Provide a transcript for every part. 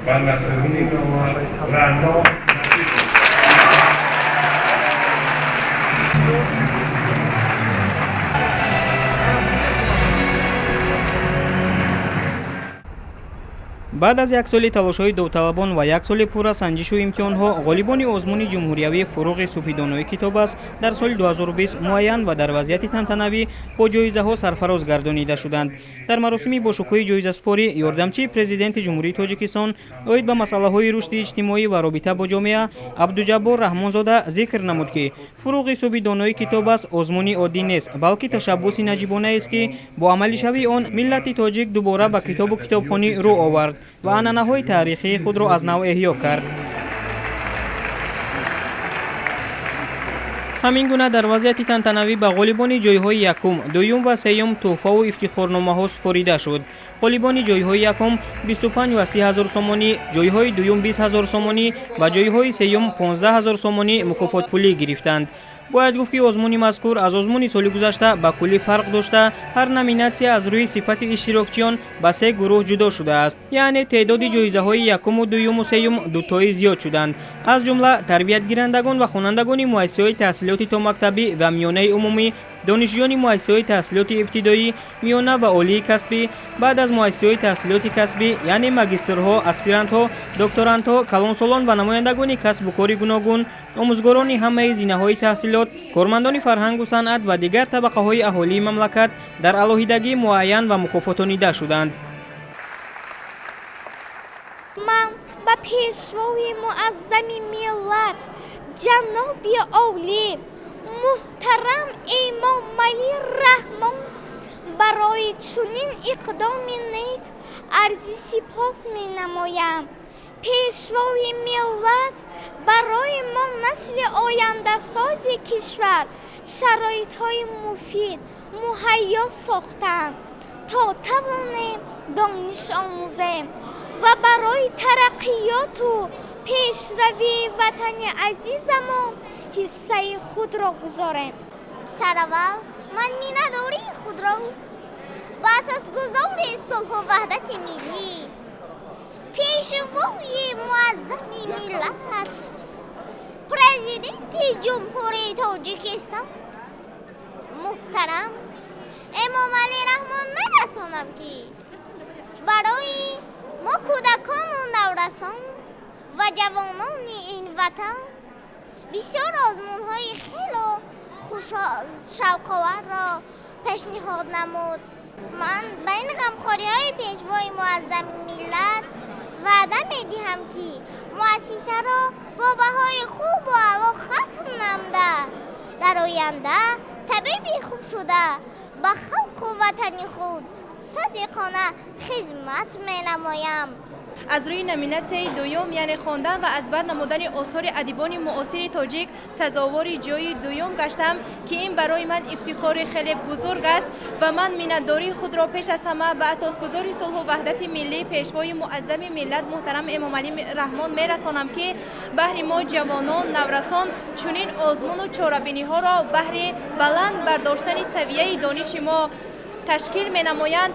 و نصرالدین رعنا نصیب کنید. بعد از یک سال تلاش‌های داوطلبان و یک سال پر از سنجش و امتحان‌ها، غالبان آزمون جمهوریوی فروغ صوفی دانایی کتاب است در سال 2020 معین و در وضعیت تنتنوی با جایزه‌ها سرفراز گردانیده شدند. در مراسم با شکوه جایزه‌سپاری، یاردمچی پرزیدنت جمهوری تاجیکستان اوید به مسائل رشد اجتماعی و رابطه با جامعه عبدالجبار رحمانزاده ذکر نمود که فروغ صوفی دانایی کتاب است آزمونی عادی نیست، بلکه تشبث نجیبانه است که با عمل شوی آن ملت تاجیک دوباره به کتاب و کتابخوانی رو آورد و عنعنه‌های تاریخی خود را از نو احیا کرد. همین گونه در وضعیت تنتنوی به غالبان جایهای یکم، دوم و سوم تحفه و افتخارنامه‌ها سپرده شد. غالبان جایهای یکم 25 و 30 هزار سومانی، جایهای دوم 20 هزار سومانی و جایهای سوم 15 هزار سومانی مکافات پولی گرفتند. باید گفت که آزمون مذکور از آزمون سال گذشته به کلی فرق داشته، هر نامیناسیون از روی صفت اشتراکچیان به سه گروه جدا شده است، یعنی تعداد جایزه های یکم و دوم و سوم دوتایی زیاد شدند. از جمله تربیت گیرندگان و خوانندگان مؤسسه‌های تحصیلاتی تا مکتبی و میانه عمومی، دانشجویان مؤسسه‌های تحصیلات ابتدایی، میانه و عالی کسبی، بعد از مؤسسه‌های تحصیلات کسبی یعنی ماجسترها، اسپیرانت‌ها، دکترانت‌ها، کلانسالان و نمایندگان کسب و کار گوناگون، آموزگاران همه زینه‌های تحصیلات، کارمندان فرهنگ و صنعت و دیگر طبقه‌های اهالی مملکت در علاهیدگی معین و مکافاتانیده شدند. من با پیشوای معظم ملت جناب عالی محترم امام علی رحمان برای چنین اقدام نیک عرض سپاس می نمایم. پیشوای ملت برای ما نسل آینده ساز کشور شرایط های مفید مهیا ساختند تا توانیم دانش آموزیم و برای ترقیات و پیشروی وطن عزیزمان حصه خود را گذاریم. سرول من مینداری خود را با اساس گذار صلح و وحدت ملی پیشوای معظم ملت پرزیدنت جمهوری تاجیکستان محترم امام علی رحمان میرسانم که برای ما کودکان و نورسان و جوانان این وطن بسیار آزمون‌های خیلی شوق‌آور را پیشنهاد نمود. من بین غمخوری‌های پیشوای معظم ملت وعده می‌دهم که مؤسسه را با بهای خوب و اعلی ختم نموده در آینده طبیعی خوب شده به خلق و وطن خود صادقانه خدمت می‌نمایم. از روی نامیناسیون دوم یعنی خواندن و از بر نمودن آثار ادیبان معاصر تاجیک سزاوار جای دوم گشتم که این برای من افتخار خیلی بزرگ است و من منتداری خود را پیش از همه به اساسگذار صلح و وحدت ملی پیشوای معظم ملت محترم امام علی رحمان میرسانم که بهر ما جوانان نورسان چنین آزمون و چاره‌بینی ها را بهر بلند برداشتن سویه دانش ما تشکیل می‌نمایند.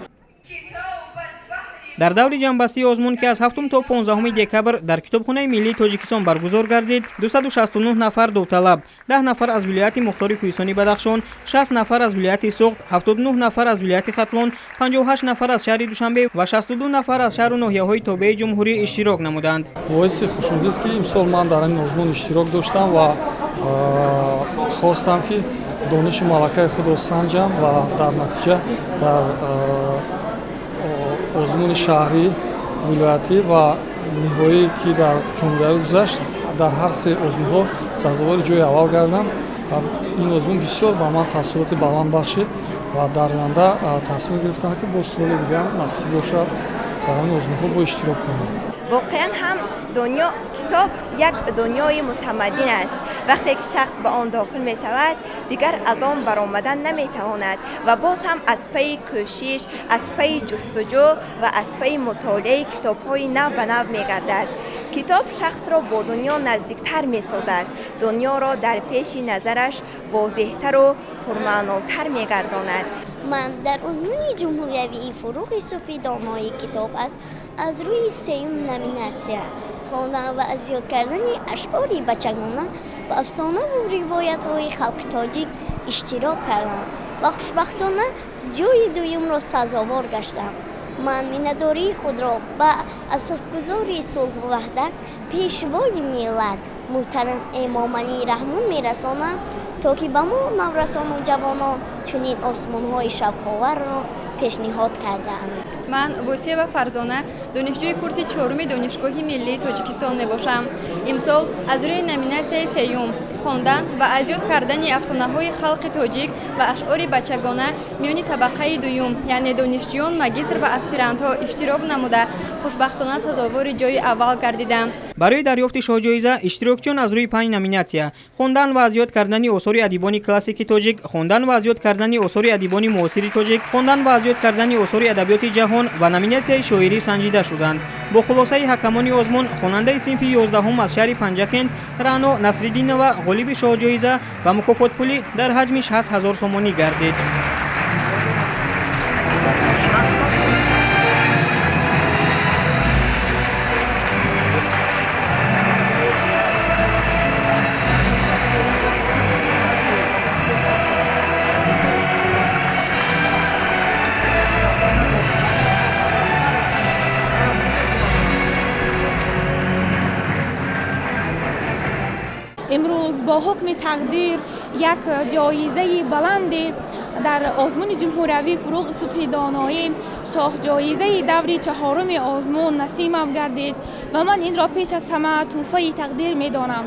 در دور جنبستی آزمون که از 7 تا 15 دکبر در کتابخانه ملی تاجیکستان برگزار گردید، 269 نفر داوطلب، 10 نفر از ولایت مختار کوهستانی بدخشان، 60 نفر از ولایت سوخت، 79 نفر از ولایت ختلان، 58 نفر از شهر دوشنبه و 62 نفر از شهر و ناحیه‌های تابع جمهوری اشتراک نمودند. باعث خوشنودی است که امسال من در این آزمون اشتراک داشتم و خواستم که دانش ملکه خود را سنجم و در نتیجه در آزمون شهری، ولایتی و نهایی که در جمهوری گذشت در هر سه آزمون‌ها سزاوار جای اول گردم و این آزمون بسیار به من تاثیرات بلند بخشید و در آینده تصمیم گرفتم که با سال دیگر نصیب باشد در این آزمون‌ها با اشتراک کنم. واقعا هم دنیا کتاب یک دنیای متمدن است. وقتی که شخص به آن داخل می شود دیگر از آن برآمدن نمی تواند و باز هم از پی کوشش، از پی جستجو و از پی مطالعه کتاب‌های نو به نو می گردد. کتاب شخص را با دنیا نزدیکتر می سازد، دنیا را در پیش نظرش واضح‌تر و پرمعناتر می گرداند. من در آزمون جمهوریوی فروغ صوفی دانایی کتاب است از روی سیوم نامیناسیا خواندن و از یاد کردن اشعاری بچگانه و افسانه و روایت های خلق تاجیک اشتراک کردم و خوشبختانه جای دوم را سزاوار گشتم. من مینداری خود را به اساسگذاری صلح و وحدت پیشوای ملت محترم امام علی رحمان میرسانم تا که به ما نورسان و جوانان چنین آسمان‌های شب‌خاور را پیشنهاد کرده‌اند. من وسیع فرزانه دانشجوی کورس چهارم دانشگاه ملی تاجیکستان میباشم. امسال از روی نامیناسیای سیوم خواندن و از یاد کردن افسانه‌های خلق تاجیک و اشعار بچگانه میان طبقه دوم یعنی دانشجویان ماگستر و اسپیرانت‌ها اشتراک نموده خوشبختانه سزاوار جای اول گردیدم. برای دریافت شاهجایزه اشتراکچیان از روی 5 نامیناسیا خواندن و از یاد کردن آثار ادیبان کلاسیک تاجیک، خواندن و از یاد کردن آثار ادیبان معاصر تاجیک، خواندن و از یاد کردن آثار ادبیات جهان و نامیناسیای شاعری سنجیده شدند. با خلاصه حکمان آزمون خواننده صنف 11 از شهر پنجکند رعنا نصرالدینова غالب شاهجایزه و مکافات پولی در حجم 60,000 سومانی گردید. امروز با حکم تقدیر یک جایزه بلندی در آزمون جمهوری فروغ صبح دانایی شاه جایزه دور 4 آزمون نصیبم گردید و من این را پیش از همه تحفه تقدیر می دانم.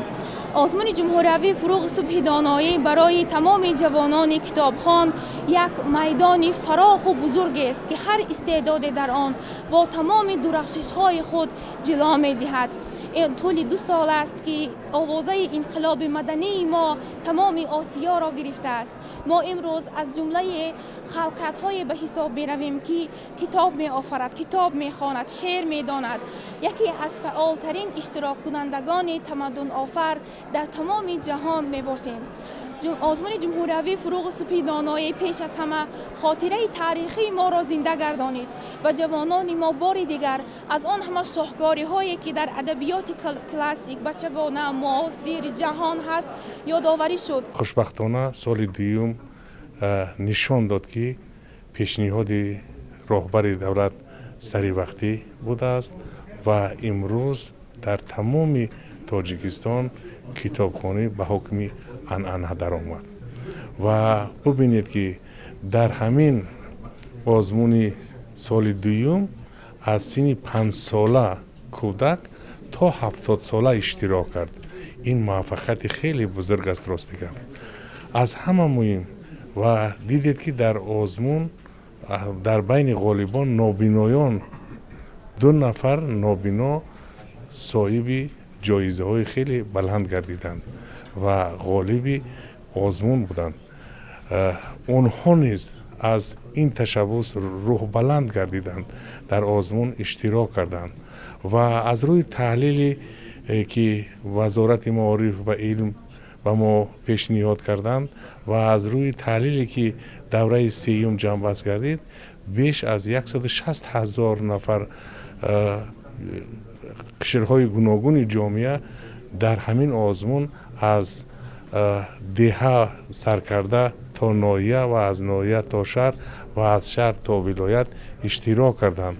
آزمون جمهوری فروغ صبح دانایی برای تمام جوانان کتابخوان یک میدان فراخ و بزرگ است که هر استعداد در آن با تمام درخشش‌های خود جلوه می‌دهد. طول 2 سال است که آوازه انقلاب مدنی ما تمام آسیا را گرفته است. ما امروز از جمله خلقت‌های به حساب می‌رویم که کتاب می‌آفرد، کتاب می‌خواند، شعر می‌داند. یکی از فعالترین اشتراک کنندگان تمدن آفر در تمام جهان می‌باشیم. آزمون جمهوری فروغ صبح دانایی پیش از همه خاطره تاریخی ما را زنده گردانید و جوانان ما بار دیگر از آن همه شاهکاری هایی که در ادبیات کلاسیک بچگانه معاصر جهان هست یادآوری شد. خوشبختانه سال دوم نشان داد که پیشنهاد راهبر دولت سری وقتی بوده است و امروز در تمام تاجیکستان کتابخانه به حکم عنعنه در آمد و ببینید که در همین آزمون سال دوم از سن 5 ساله کودک تا 70 ساله اشتراک کرد. این موفقیت خیلی بزرگ است راستگم. از همه مهم و دیدید که در آزمون در بین غالبان نابینایان 2 نفر نابینا صاحب جایزه های خیلی بلند گردیدند و غالب آزمون بودند. اونها نیز از این تشبث روح بلند گردیدند، در آزمون اشتراک کردند و از روی تحلیلی که وزارت معارف و علم به ما پیشنهاد کردند و از روی تحلیلی که دوره 3 جنبش گردید بیش از 160,000 نفر قشرهای گوناگون جامعه در همین آزمون از دهه سرکرده تا ناحیه و از ناحیه تا شهر و از شهر تا ولایت اشتراک کردند.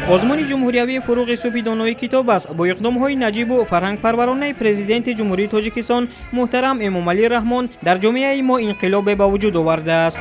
آزمون جمهوری فروغ صبح دانایی کتاب است با اقدام‌های نجیب و فرهنگ پرورانه پرزیدنت جمهوری تاجیکستان محترم امام علی رحمان در جامعه ما انقلاب به وجود آورده است.